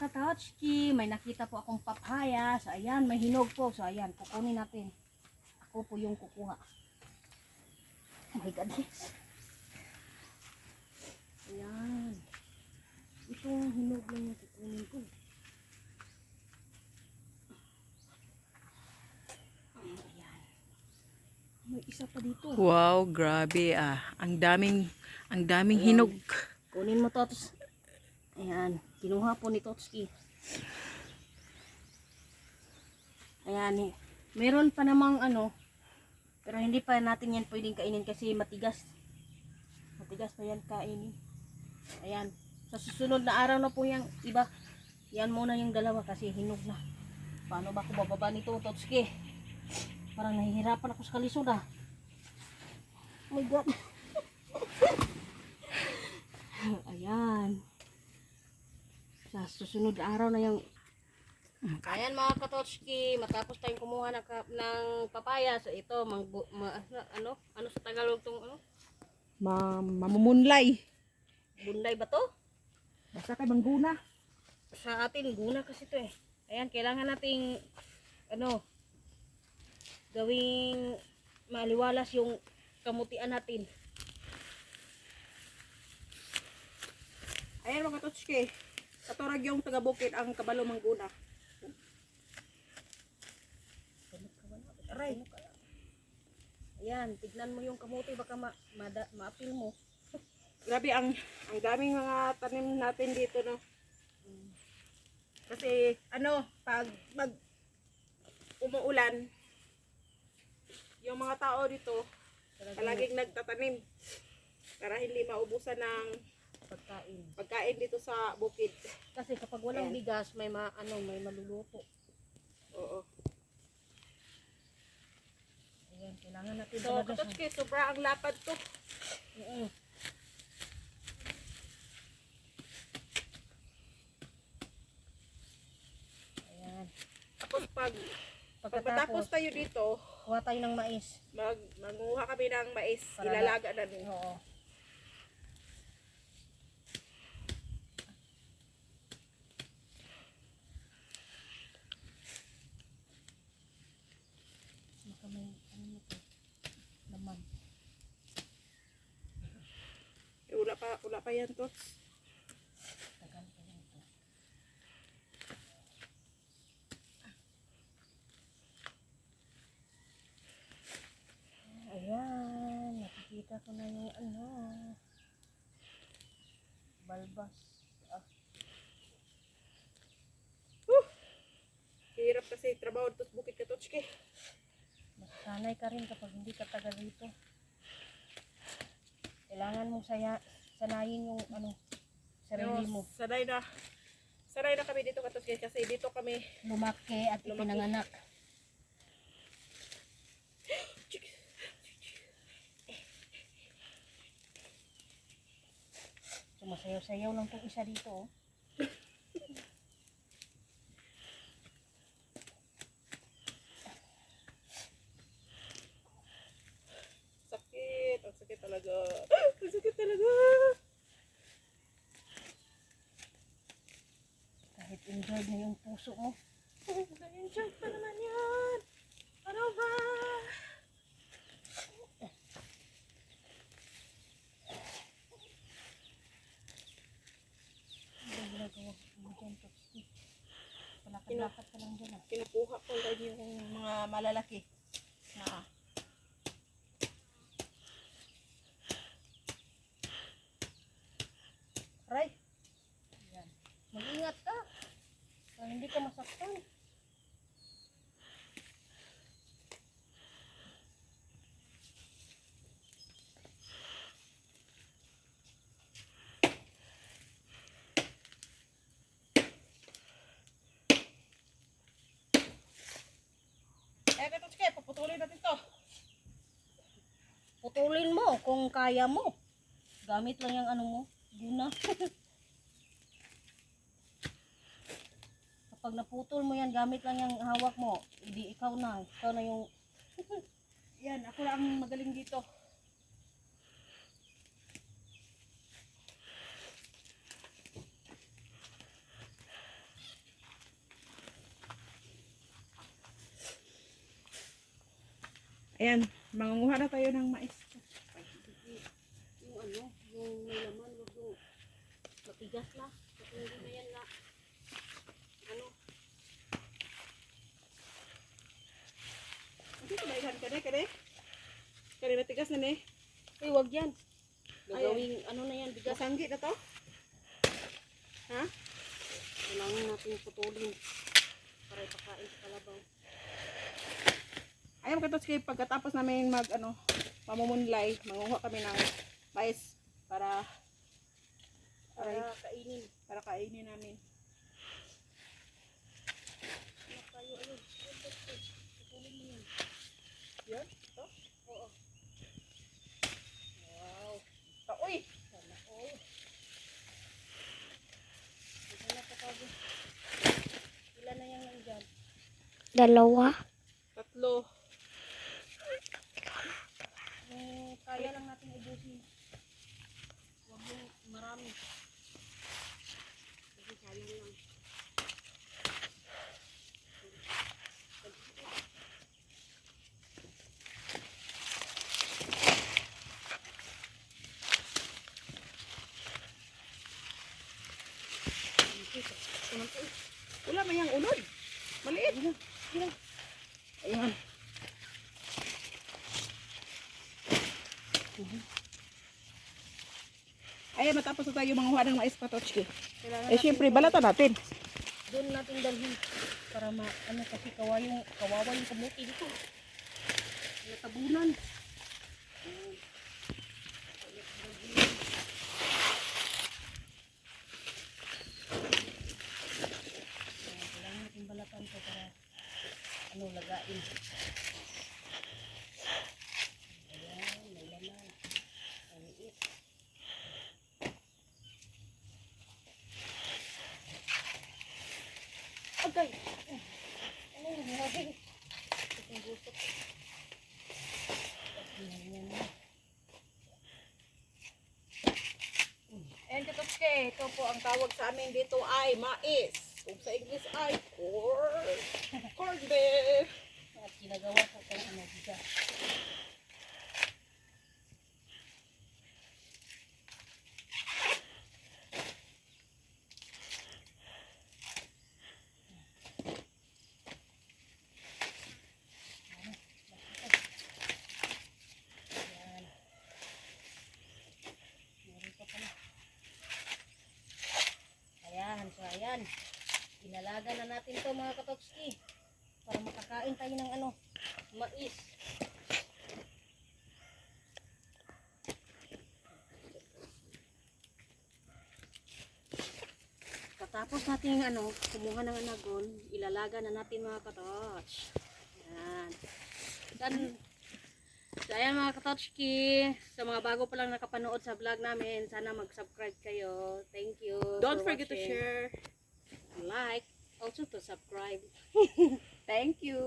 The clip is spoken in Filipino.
katachki, may nakita po akong papaya. So ayan, may hinog po. So ayan, kukunin natin. Ako po yung kukuha. Oh my God, yes. Ayan. Itong hinog lang yung kukunin ko. Ayan. May isa pa dito. Wow, grabe ah. Ang daming hinog. Kunin mo to. Ayan, kinuha po ni Totski. Ayan, meron pa namang ano, pero hindi pa natin yan pwedeng kainin kasi matigas. Matigas pa yan kainin. Ayan, sa susunod na araw na po yung iba. Yan muna yung dalawa kasi hinog na. Paano ba ako bababa nito, Totski? Parang nahihirapan ako sa kalisod ah. Oh my God. Ayan. Sa susunod na araw na yung ayan mga katotski, matapos tayong kumuha ng papaya. So ito, ano sa Tagalog tong ano? Mamumunlay. Bunday ba to? Basta kay mangguna. Sa atin, guna kasi to eh. Ayan, kailangan nating ano, gawing maliwalas yung kamutian natin. Ayan mga katotski. Katurag yung taga-bukid ang kabalo mangguna. Aray. Ayan, tignan mo yung kamuti baka maapil mo. Grabe ang daming mga tanim natin dito no. Kasi ano, pag umuulan, yung mga tao dito palaging nagtatanim para hindi maubusan ng pagkain dito sa bukid. Kasi kapag walang bigas, may may maluluto. Oo. Ayan, kailangan natin So, talaga katotski, sobra ang lapad to. Ayan. Tapos Pagkatapos pagkatapos tayo dito, kuha tayo ng mais. manguha kami ng mais, Para ilalaga na din. Oo. Baka may ano nito, laman. Wala pa yan to. Tagal pa yan ito. Ayan, nakikita ko na yung ano, balbas. Hirap kasi trabaho dito sa bukid katotski. Masanay ka rin kapag hindi ka taga rito. Kailangan mong sanayin yung ano, sarili mo. Sanay na kami dito katotski kasi dito kami Lumaki at ipinanganak. Sumasayaw-sayaw lang tong isa dito. Oh. ang sakit talaga. Ang sakit talaga. Kahit enjoy na yung puso mo. Na-enjoy pa naman yan. Ano ba? Ang ginagawa mo dyan, Totski. Palakad-lakad ka lang dyan. Kinukuha ko lang yung mga malalaki. Aray! Ayan. Mag-ingat ka. Para hindi ka masaktan. Katotski, paputulin natin to. Putulin mo kung kaya mo. Gamit lang yung ano mo. Guna. Kapag naputol mo yan, gamit lang yung hawak mo. Hindi ikaw na. Ikaw na yung... Yan, ako lang ang magaling dito. Ayan, mangunguha na tayo ng mais. Yung ano, yung may laman, wag yung matigas na. Kasi hindi na yan na, ano, Hindi ko maihan ka na, kare. Kare matigas na ne. wag yan. Gagawing, ano na yan, bigas. Masanggi na to. Ha? Kailangan natin putulin para ipakain sa kalabaw. Ayaw katos kay pagkatapos namin mag ano, pamumunlay, manguha kami ng mais para Para kainin. kainin namin. Ano tayo, ayun. Putulin mo yan. Yan? Ito? Oo. Wow. Ito, uy! Sana all. Ito na kapag. Ilan na yan nandyan? Dalawa. Tatlo. Kaya lang natin ubusin. Huwag yung marami. Kasi sayang lang. Wala man yung unod. Maliit. Ayan. Ayan, matapos na tayo manguha ng mais patochki. Kailangan Eh, syempre, balatan natin. doon natin dalhin para ano kasi kawawa yung kamuti dito. Natabunan. Kailangan natin balatan to para ano lagain. Ayan, may laman. Maliit. Agay! Ano yung buhay? Itong gusto. Yan na. And katotske, ito po ang tawag sa amin dito ay mais. Kung sa English ay corn. Corn beef. At ginagawa ko kung ano bigas. Ayan. Meron pa pala. Ayan, so ayan. Inalaga na natin to mga katokski. Para makakain tayo ng ano, mais. Katapos natin ano, kumuha ng anagon, ilalaga na natin mga katoch. Ayan. So ayan mga katotchki, sa mga bago pa lang nakapanood sa vlog namin, sana mag-subscribe kayo. Thank you. Don't for forget to watching. share. Like, also to subscribe. Thank you.